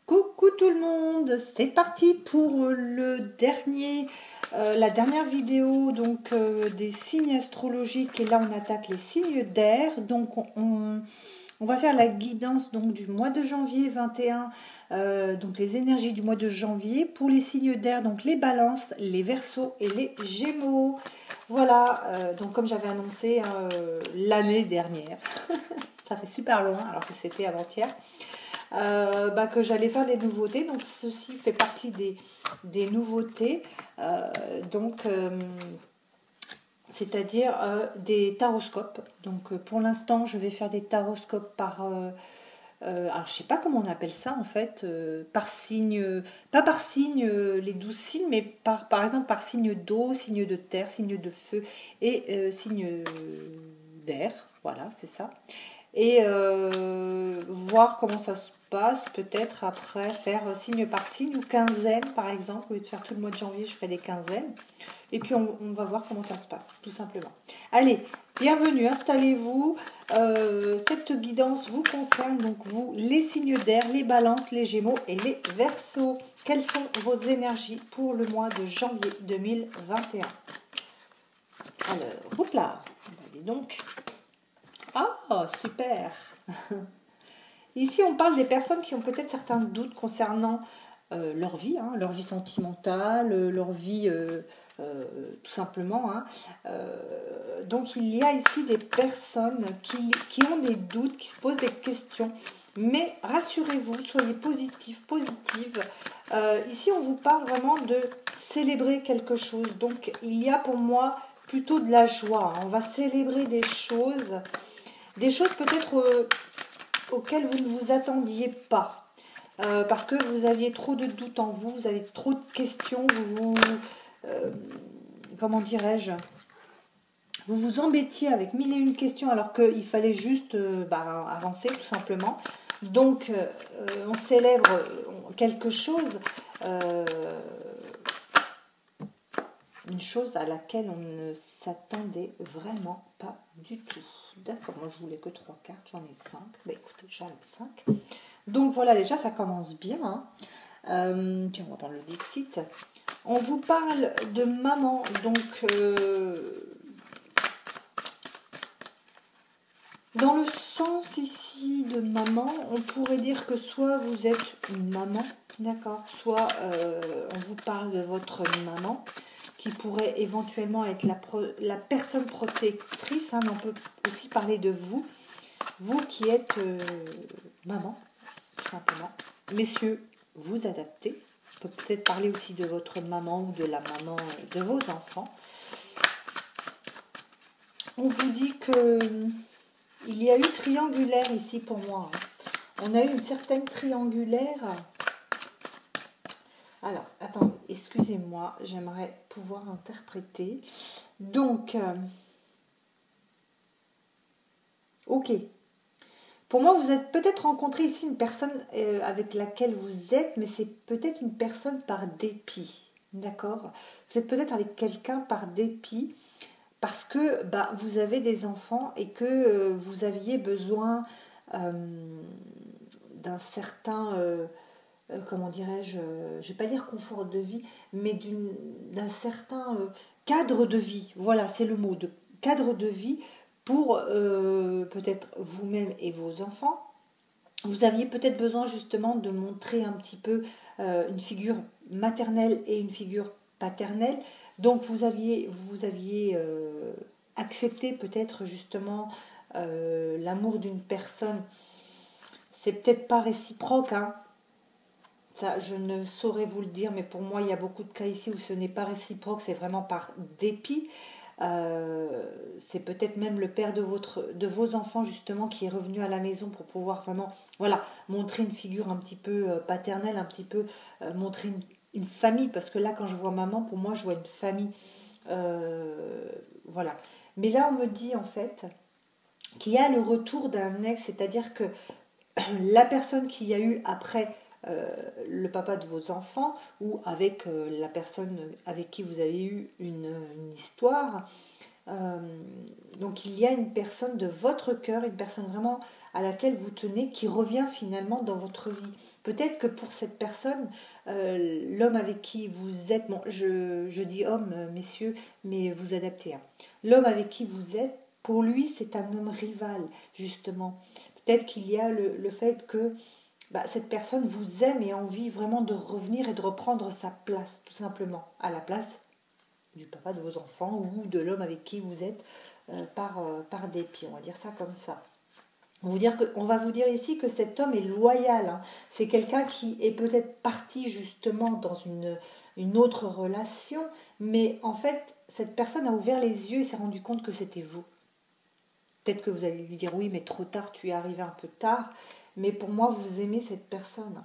Coucou tout le monde, c'est parti pour la dernière vidéo des signes astrologiques et là on attaque les signes d'air. On va faire la guidance du mois de janvier 21, donc les énergies du mois de janvier pour les signes d'air, donc les balances, les verseaux et les gémeaux. Voilà, donc comme j'avais annoncé l'année dernière, ça fait super loin alors que c'était avant-hier. Que j'allais faire des nouveautés. Donc ceci fait partie des nouveautés. C'est-à-dire des taroscopes. Donc pour l'instant, je vais faire des taroscopes par... alors je sais pas comment on appelle ça en fait, par signe, pas par signe, les 12 signes, mais par exemple par signe d'eau, signe de terre, signe de feu et signe d'air. Voilà, c'est ça. Et voir comment ça se passe, peut-être après faire signe par signe ou quinzaine par exemple. Au lieu de faire tout le mois de janvier, je ferai des quinzaines. Et puis on va voir comment ça se passe, tout simplement. Allez, bienvenue, installez-vous. Cette guidance vous concerne, donc vous, les signes d'air, les balances, les gémeaux et les verseaux. Quelles sont vos énergies pour le mois de janvier 2021? Alors, hop là, allez donc. Ah, super. Ici, on parle des personnes qui ont peut-être certains doutes concernant leur vie, leur vie sentimentale, leur vie tout simplement. Donc, il y a ici des personnes qui ont des doutes, qui se posent des questions. Mais rassurez-vous, soyez positifs, positives. Ici, on vous parle vraiment de célébrer quelque chose. Donc, il y a pour moi plutôt de la joie. On va célébrer des choses peut-être auxquelles vous ne vous attendiez pas. Parce que vous aviez trop de doutes en vous, vous avez trop de questions, comment dirais-je, vous vous embêtiez avec mille et une questions alors qu'il fallait juste avancer tout simplement. Donc on célèbre quelque chose, une chose à laquelle on ne s'attendait vraiment pas du tout. D'accord, moi je voulais que 3 cartes, j'en ai 5. Bah écoutez, j'en ai 5. Donc voilà, déjà ça commence bien. Tiens, on va prendre le Dixit. On vous parle de maman, donc dans le sens ici de maman, on pourrait dire que soit vous êtes une maman, d'accord, soit on vous parle de votre maman, qui pourrait éventuellement être la personne protectrice, mais on peut aussi parler de vous qui êtes maman, tout simplement. Messieurs, vous adaptez. On peut peut-être parler aussi de votre maman ou de la maman de vos enfants. On vous dit que il y a eu triangulaire ici pour moi. On a eu une certaine triangulaire. Alors, attendez, excusez-moi, j'aimerais pouvoir interpréter. Donc, ok. Pour moi, vous êtes peut-être rencontré ici une personne avec laquelle vous êtes, mais c'est peut-être une personne par dépit. D'accord? Vous êtes peut-être avec quelqu'un par dépit parce que vous avez des enfants et que vous aviez besoin d'un certain, comment dirais-je, je ne vais pas dire confort de vie, mais d'un certain cadre de vie. Voilà, c'est le mot, de cadre de vie pour peut-être vous-même et vos enfants. Vous aviez peut-être besoin justement de montrer un petit peu une figure maternelle et une figure paternelle. Donc vous aviez accepté peut-être justement l'amour d'une personne. C'est peut-être pas réciproque, hein. Ça, je ne saurais vous le dire, mais pour moi, il y a beaucoup de cas ici où ce n'est pas réciproque, c'est vraiment par dépit. C'est peut-être même le père de vos enfants justement qui est revenu à la maison pour pouvoir vraiment montrer une figure un petit peu paternelle, un petit peu montrer une famille, parce que là quand je vois maman, pour moi je vois une famille. Voilà. Mais là on me dit en fait qu'il y a le retour d'un ex, c'est-à-dire que la personne qu'il y a eu après le papa de vos enfants ou avec la personne avec qui vous avez eu une histoire. Donc il y a une personne de votre cœur, une personne vraiment à laquelle vous tenez qui revient finalement dans votre vie. Peut-être que pour cette personne, l'homme avec qui vous êtes, bon, je dis homme, messieurs, mais vous adaptez, hein. L'homme avec qui vous êtes, pour lui, c'est un homme rival, justement. Peut-être qu'il y a le fait que cette personne vous aime et a envie vraiment de revenir et de reprendre sa place, tout simplement, à la place du papa de vos enfants ou de l'homme avec qui vous êtes par dépit, on va dire ça comme ça. On va vous dire ici que cet homme est loyal, hein. C'est quelqu'un qui est peut-être parti justement dans une autre relation, mais en fait, cette personne a ouvert les yeux et s'est rendu compte que c'était vous. Peut-être que vous allez lui dire oui, mais trop tard, tu es arrivé un peu tard, mais pour moi, vous aimez cette personne.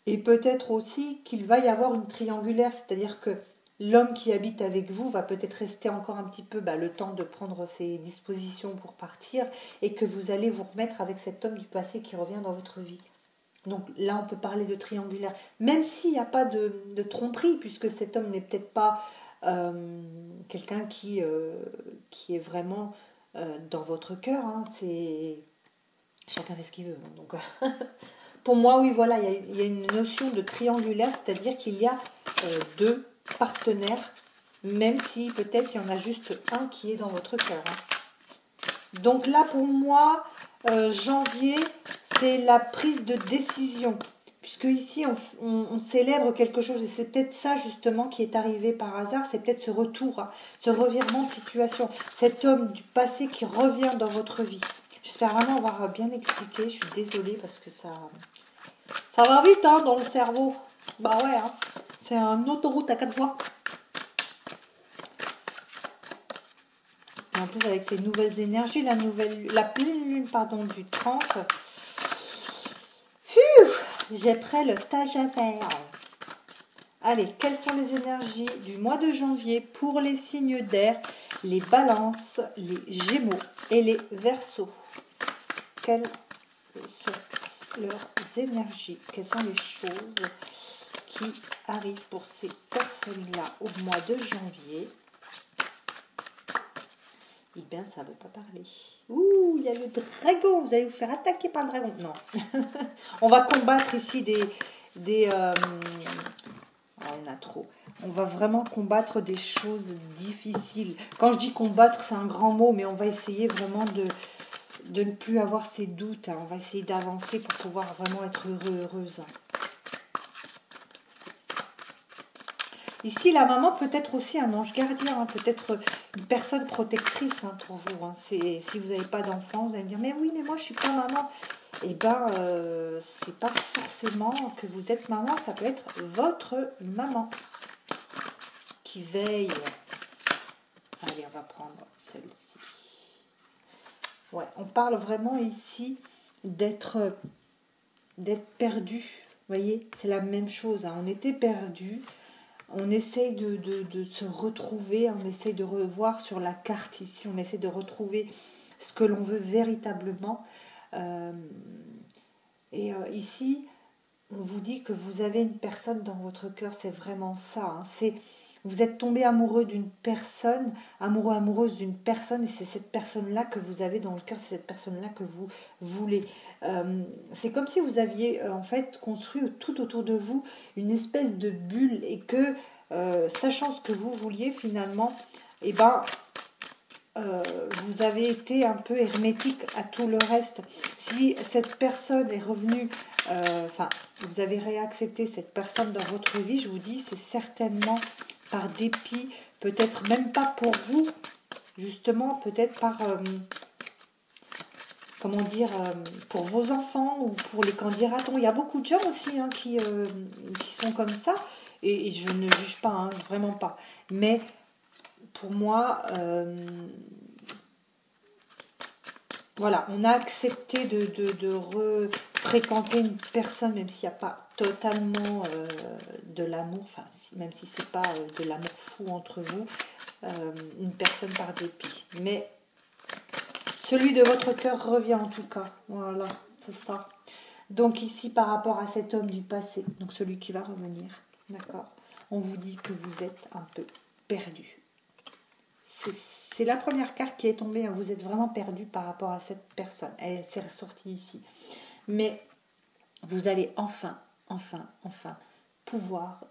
Et peut-être aussi qu'il va y avoir une triangulaire, c'est-à-dire que l'homme qui habite avec vous va peut-être rester encore un petit peu le temps de prendre ses dispositions pour partir et que vous allez vous remettre avec cet homme du passé qui revient dans votre vie. Donc là, on peut parler de triangulaire, même s'il n'y a pas de tromperie, puisque cet homme n'est peut-être pas quelqu'un qui est vraiment dans votre cœur. Hein. Chacun fait ce qu'il veut. Hein, donc, pour moi, oui, voilà, il y a une notion de triangulaire, c'est-à-dire qu'il y a deux partenaires, même si peut-être il y en a juste un qui est dans votre cœur. Hein. Donc là, pour moi, janvier, c'est la prise de décision. Puisque ici, on célèbre quelque chose, et c'est peut-être ça justement qui est arrivé par hasard, c'est peut-être ce retour, hein, ce revirement de situation, cet homme du passé qui revient dans votre vie. J'espère vraiment avoir bien expliqué, je suis désolée parce que ça va vite hein, dans le cerveau. Bah ouais, hein. C'est une autoroute à 4 voies. Et en plus avec ces nouvelles énergies, la pleine lune du 30, j'ai pris le Tajaffer. Allez, quelles sont les énergies du mois de janvier pour les signes d'air, les balances, les gémeaux et les verseaux? Quelles sont leurs énergies? Quelles sont les choses qui arrivent pour ces personnes-là au mois de janvier? Eh bien, ça ne veut pas parler. Ouh, il y a le dragon. Vous allez vous faire attaquer par le dragon. Non. On va combattre ici il y en a trop. On va vraiment combattre des choses difficiles. Quand je dis combattre, c'est un grand mot, mais on va essayer vraiment de ne plus avoir ces doutes. Hein. On va essayer d'avancer pour pouvoir vraiment être heureuse. Ici, la maman peut être aussi un ange gardien, hein, peut-être une personne protectrice hein, pour vous. Hein. Si vous n'avez pas d'enfant, vous allez me dire « Mais oui, mais moi, je ne suis pas maman. » Eh bien, c'est pas forcément que vous êtes maman, ça peut être votre maman qui veille. Allez, on va prendre celle-ci. Ouais, on parle vraiment ici d'être perdu. Vous voyez, c'est la même chose. Hein. On était perdu. On essaye de se retrouver, on essaye de revoir sur la carte ici, on essaie de retrouver ce que l'on veut véritablement. Ici, on vous dit que vous avez une personne dans votre cœur, c'est vraiment ça. Hein. Vous êtes tombé amoureux d'une personne, amoureuse d'une personne, et c'est cette personne-là que vous avez dans le cœur, c'est cette personne-là que vous voulez. C'est comme si vous aviez en fait construit tout autour de vous une espèce de bulle et que, sachant ce que vous vouliez finalement, eh ben, vous avez été un peu hermétique à tout le reste. Si cette personne est revenue, vous avez réaccepté cette personne dans votre vie, je vous dis, c'est certainement par dépit, peut-être même pas pour vous, justement, peut-être par, pour vos enfants ou pour les candidatons. Il y a beaucoup de gens aussi hein, qui sont comme ça, et je ne juge pas, hein, vraiment pas. Mais pour moi, voilà, on a accepté de fréquenter une personne, même s'il n'y a pas totalement de l'amour, même si c'est pas de l'amour fou entre vous, une personne par dépit. Mais celui de votre cœur revient en tout cas. Voilà, c'est ça. Donc ici, par rapport à cet homme du passé, donc celui qui va revenir, d'accord, on vous dit que vous êtes un peu perdu. c'est la première carte qui est tombée. Hein. Vous êtes vraiment perdu par rapport à cette personne. Elle s'est ressortie ici. Mais vous allez enfin pouvoir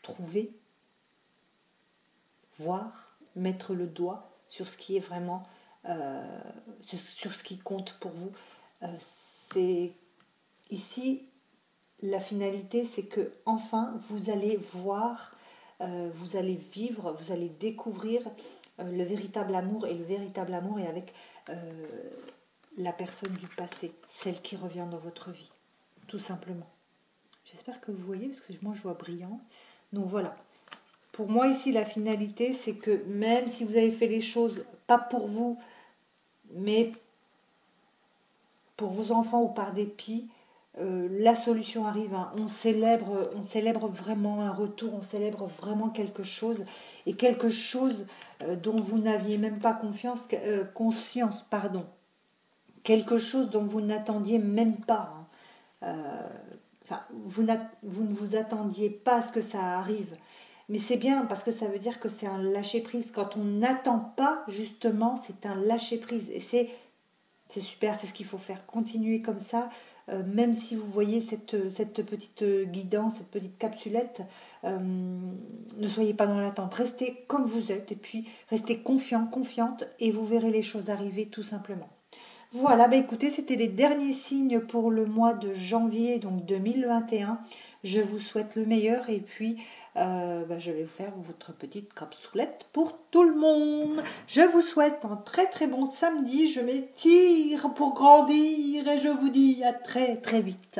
trouver, voir, mettre le doigt sur ce qui est vraiment, sur ce qui compte pour vous. C'est ici, la finalité, c'est que enfin vous allez voir, vous allez vivre, vous allez découvrir le véritable amour, et le véritable amour est avec la personne du passé, celle qui revient dans votre vie, tout simplement. J'espère que vous voyez, parce que moi je vois brillant. Donc voilà. Pour moi ici, la finalité, c'est que même si vous avez fait les choses, pas pour vous, mais pour vos enfants ou par dépit, la solution arrive. Hein. On célèbre vraiment un retour, on célèbre vraiment quelque chose, et quelque chose dont vous n'aviez même pas conscience, pardon. Quelque chose dont vous n'attendiez même pas. Hein. Enfin, vous ne vous attendiez pas à ce que ça arrive. Mais c'est bien parce que ça veut dire que c'est un lâcher-prise. Quand on n'attend pas, justement, c'est un lâcher-prise. Et c'est super, c'est ce qu'il faut faire. Continuer comme ça, même si vous voyez cette petite guidance, cette petite capsulette, ne soyez pas dans l'attente. Restez comme vous êtes et puis restez confiant, confiante, et vous verrez les choses arriver tout simplement. Voilà, bah écoutez, c'était les derniers signes pour le mois de janvier, donc 2021. Je vous souhaite le meilleur, et puis je vais vous faire votre petite capsulette pour tout le monde. Je vous souhaite un très très bon samedi. Je m'étire pour grandir et je vous dis à très très vite.